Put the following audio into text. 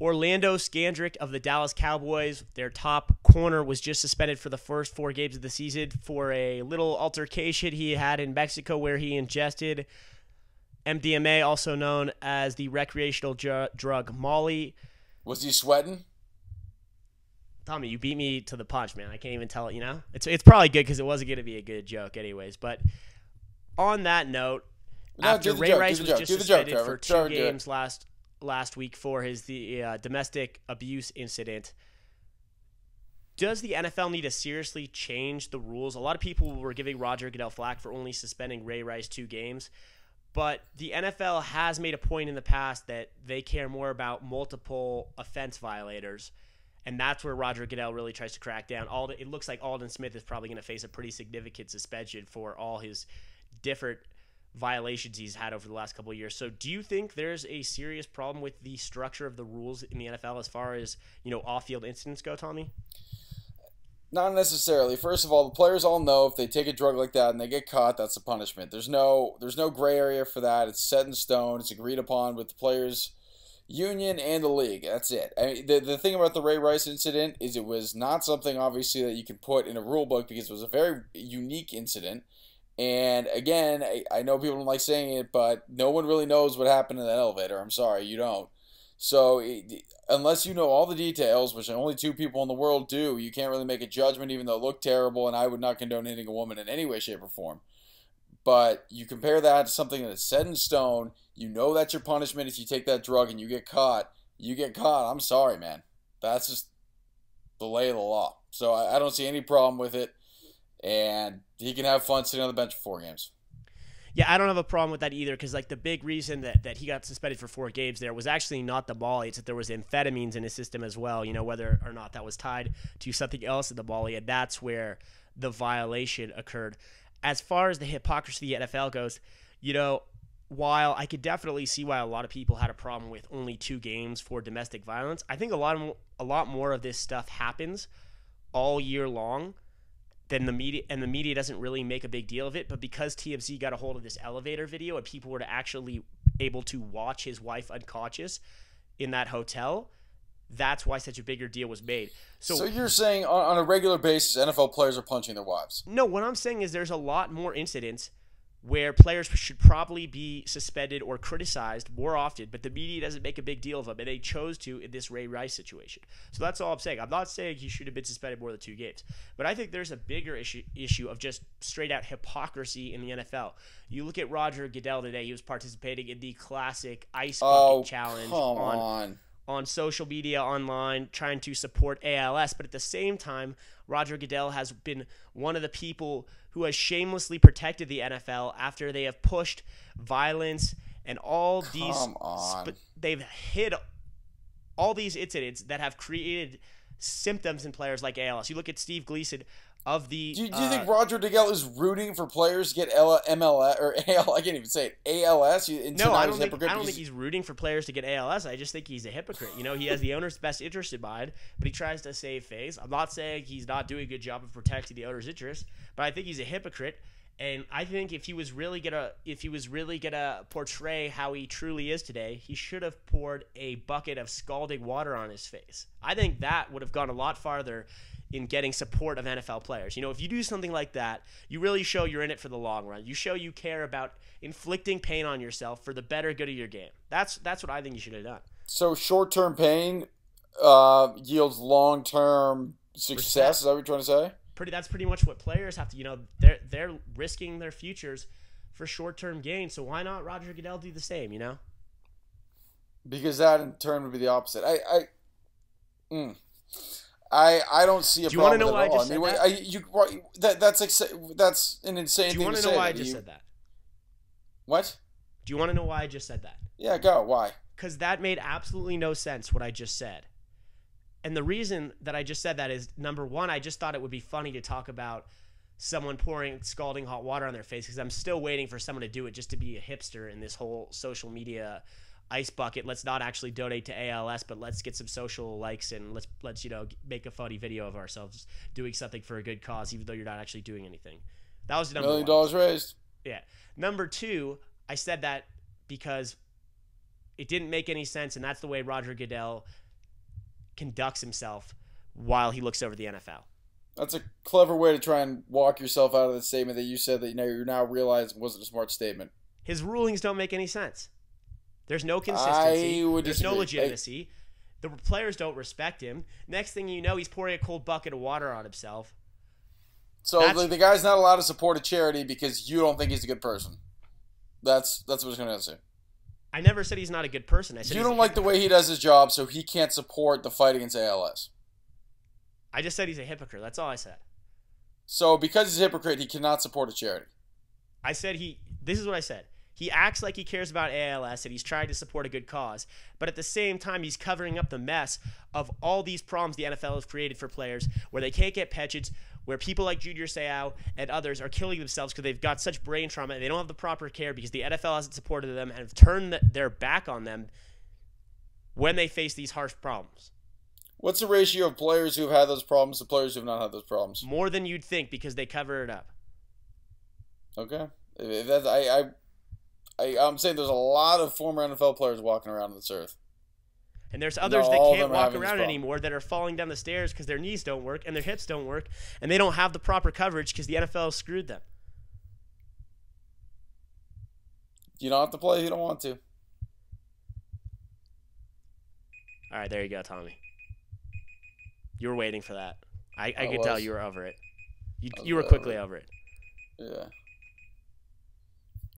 Orlando Scandrick of the Dallas Cowboys, their top corner, was just suspended for the first 4 games of the season for a little altercation he had in Mexico where he ingested MDMA, also known as the recreational drug Molly. Was he sweating? Tommy, you beat me to the punch, man. I can't even tell it, you know? It's probably good because it wasn't going to be a good joke anyways. But on that note, after Ray Rice was just suspended for 2 games last week for the domestic abuse incident, does the NFL need to seriously change the rules? A lot of people were giving Roger Goodell flack for only suspending Ray Rice 2 games. But the NFL has made a point in the past that they care more about multiple offense violators. And that's where Roger Goodell really tries to crack down. It looks like Aldon Smith is probably going to face a pretty significant suspension for all his different violations he's had over the last couple of years. So do you think there's a serious problem with the structure of the rules in the NFL as far as, off-field incidents go, Tommy? Not necessarily. First of all, the players all know if they take a drug like that and they get caught, that's a punishment. There's no gray area for that. It's set in stone. It's agreed upon with the players' union and the league. That's it. I mean, the thing about the Ray Rice incident is it was not something, obviously, that you can put in a rule book because it was a very unique incident. And, again, I know people don't like saying it, but no one really knows what happened in that elevator. I'm sorry, you don't. So unless you know all the details, which only 2 people in the world do, you can't really make a judgment, even though it looked terrible, and I would not condone hitting a woman in any way, shape, or form. But you compare that to something that's set in stone, you know that's your punishment if you take that drug and you get caught. I'm sorry, man. That's just the lay of the law. So I don't see any problem with it, and he can have fun sitting on the bench for 4 games. Yeah, I don't have a problem with that either because, the big reason that he got suspended for 4 games there was actually not the Molly. It's that there was amphetamines in his system as well, whether or not that was tied to something else in the Molly, and that's where the violation occurred. As far as the hypocrisy of the NFL goes, while I could definitely see why a lot of people had a problem with only 2 games for domestic violence, I think a lot more of this stuff happens all year long. Then the media doesn't really make a big deal of it, but because TMZ got a hold of this elevator video and people were actually able to watch his wife unconscious in that hotel, that's why such a bigger deal was made. So you're saying on a regular basis, NFL players are punching their wives? No, what I'm saying is there's a lot more incidents where players should probably be suspended or criticized more often, but the media doesn't make a big deal of them, and they chose to in this Ray Rice situation. So that's all I'm saying. I'm not saying he should have been suspended more than 2 games, but I think there's a bigger issue of just straight-out hypocrisy in the NFL. You look at Roger Goodell today. He was participating in the classic ice bucket challenge on social media, online, trying to support ALS, but at the same time, Roger Goodell has been one of the people who has shamelessly protected the NFL after they have pushed violence and all these. They've hid all these incidents that have created symptoms in players like ALS. You look at Steve Gleason of the. Do you think Roger Goodell is rooting for players to get MLS or AL? I can't even say it. ALS. No, I don't think he's rooting for players to get ALS. I just think he's a hypocrite. He has the owner's best interest in mind, but he tries to save face. I'm not saying he's not doing a good job of protecting the owner's interest, but I think he's a hypocrite. And I think if he was really gonna portray how he truly is today, he should have poured a bucket of scalding water on his face. I think that would have gone a lot farther in getting support of NFL players. If you do something like that, you really show you're in it for the long run. You show you care about inflicting pain on yourself for the better good of your game. That's what I think you should have done. So short-term pain yields long-term success. Is that what you're trying to say? That's pretty much what players have to. They're risking their futures for short-term gain. So why not Roger Goodell do the same? Because that in turn would be the opposite. I don't see a problem. Do you want to know why I just said that? That's an insane thing to say. Do you want to know why I just said that? What? Do you want to know why I just said that? Yeah, go. Why? Because that made absolutely no sense, what I just said. And the reason that I just said that is, number one, I just thought it would be funny to talk about someone pouring scalding hot water on their face because I'm still waiting for someone to do it just to be a hipster in this whole social media ice bucket. Let's not actually donate to ALS, but let's get some social likes and let's make a funny video of ourselves doing something for a good cause, even though you're not actually doing anything. That was number $1 million raised. Yeah. Number two, I said that because it didn't make any sense, and that's the way Roger Goodell conducts himself while he looks over the NFL. That's a clever way to try and walk yourself out of the statement that you said that you're now realizing wasn't a smart statement. His rulings don't make any sense. There's no consistency. There's no legitimacy. The players don't respect him. Next thing you know, he's pouring a cold bucket of water on himself. So the guy's not allowed to support a charity because you don't think he's a good person. That's what I was going to say. I never said he's not a good person. I said you don't like the way he does his job, so he can't support the fight against ALS. I just said he's a hypocrite. That's all I said. So because he's a hypocrite, he cannot support a charity. I said this is what I said. He acts like he cares about ALS and he's trying to support a good cause. But at the same time, he's covering up the mess of all these problems the NFL has created for players where they can't get pensions, where people like Junior Seau and others are killing themselves because they've got such brain trauma and they don't have the proper care because the NFL hasn't supported them and have turned their back on them when they face these harsh problems. What's the ratio of players who've had those problems to players who've not had those problems? More than you'd think because they cover it up. Okay. I'm saying there's a lot of former NFL players walking around this earth. And there's others that can't walk around anymore that are falling down the stairs because their knees don't work and their hips don't work and they don't have the proper coverage because the NFL screwed them. You don't have to play if you don't want to. All right, there you go, Tommy. You were waiting for that. I could tell you were over it. You were quickly over it. Yeah.